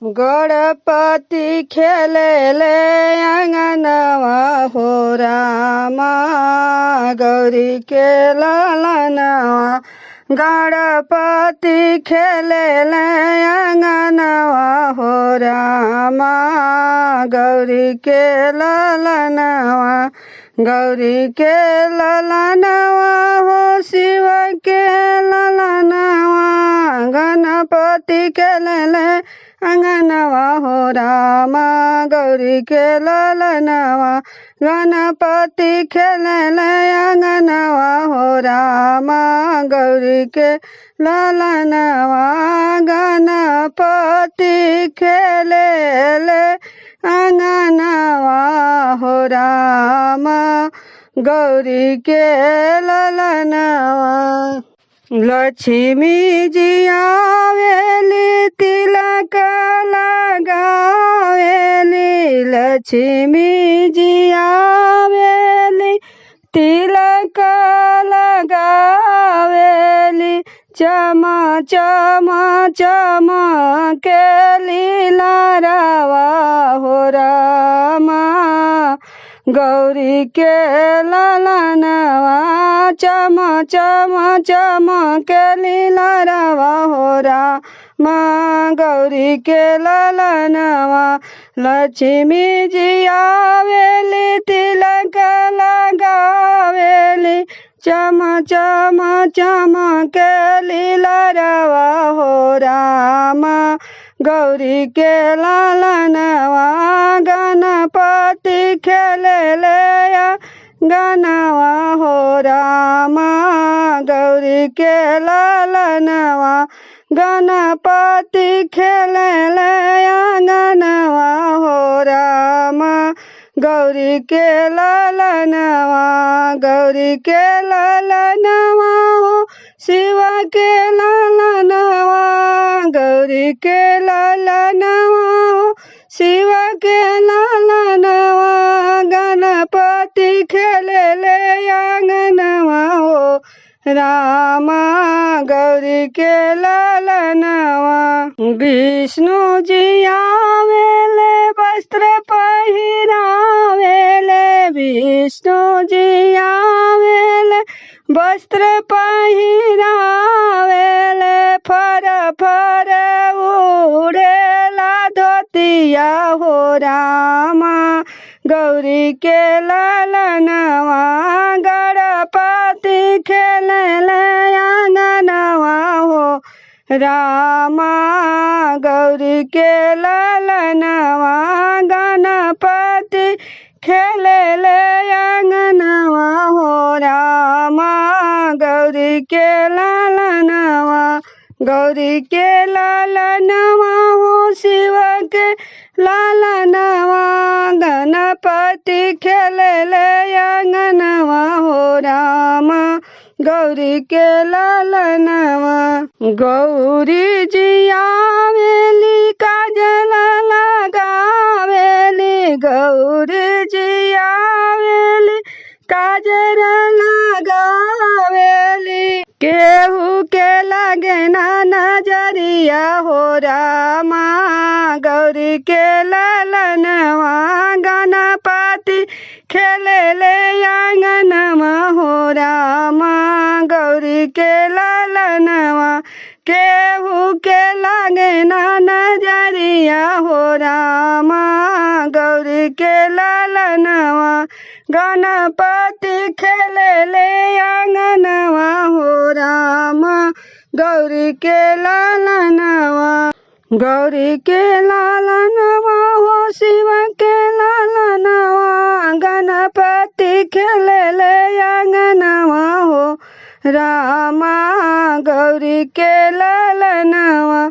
गणपति खेलेले आंगनवा हो रामा गौरी के ललनवा। गणपति खेलेले आंगनवा हो रामा गौरी के ललनवा। गौरी के ललनवा हो शिव के ललनवा। गणपति खेलेले आंगनवा हो रामा गौरी के ललनवा। गणपति खेलेले आंगनवा हो रामा गौरी के ललनवा। गणपति खेलेले आंगनवा हो रामा गौरी के ललनवा। लक्ष्मी जी आवेली तिलक लगावेली। लक्ष्मी जी आवेली तिलक लगावेली। चमा चमा चमकेली लारावा हो रामा गौरी के ललनवा। चमा चमा चमकेली लारावा हो रामा गौरी के ललनवा। लक्ष्मी जी आवेली तिलक लगावेली। चमा चमा चमकेली लारावा हो रामा गौरी के ललनवा। गणपति खेलेले आंगनवा हो रामा गौरी के ललनवा। गणपति खेलेले आंगनवा हो रामा गौरी के ललनवा। गौरी के ललनवा हो शिव के ललनवा। गौरी के ललनवा हो शिव के ललनवा। गणपति खेलेले आंगनवा हो रामा गौरी के ललनवा। विष्णु जी आवेले वस्त्र पहिरावेले। विष्णु जी आवेले वस्त्र पहिरावेले। फर फर उड़ेला धोतिया हो रामा गौरी के ललनवा। गणपति खेलेले आंगनवा हो रामा गौरी के ललनवा। गणपति खेलेले आंगनवा हो रामा गौरी के ललनवा। गौरी के ललनवा हो शिव के ललनवा। गणपति खेलेले आंगनवा हो रामा गौरी के ललनवा। गौरी जी आवेली काजल लगावेली। गौरी जी आवेली काजल लगावेली। केहू के लगे ना नजरिया हो रामा गौरी के ललनवा। गणपति खेलेले आंगनवा हो रामा गौरी के ललनवा। केहू के लगे ना नजरिया हो रामा गौरी के ललनवा। गणपति खेलेले आंगनवा हो रामा गौरी के ललनवा। गौरी के ललनवा हो शिव के ललनवा। गणपति खेलेले आंगनवा हो रामा गौरी के ललनवा।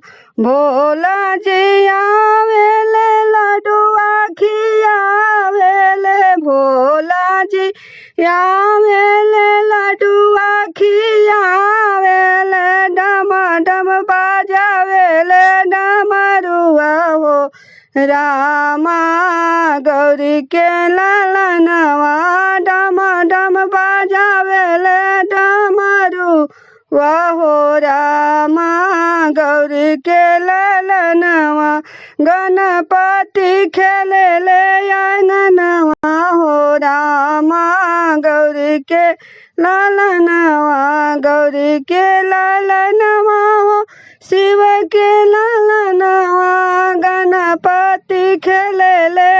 भोला जी आवेले लडुआ खियावेले। भोला जी आवेले लडुआ खियावेले। डम डम बाजावेले डमरुआ हो रामा गौरी के ललनवा। डम डम बाजावेले डमरू वाहो रामा गौरी गौरी के लालनवा गणपति खेले ले आंगनवा हो रामा गौरी के लालनवा गौरी के लालनवा हो शिव के लालनवा गणपति खेले ले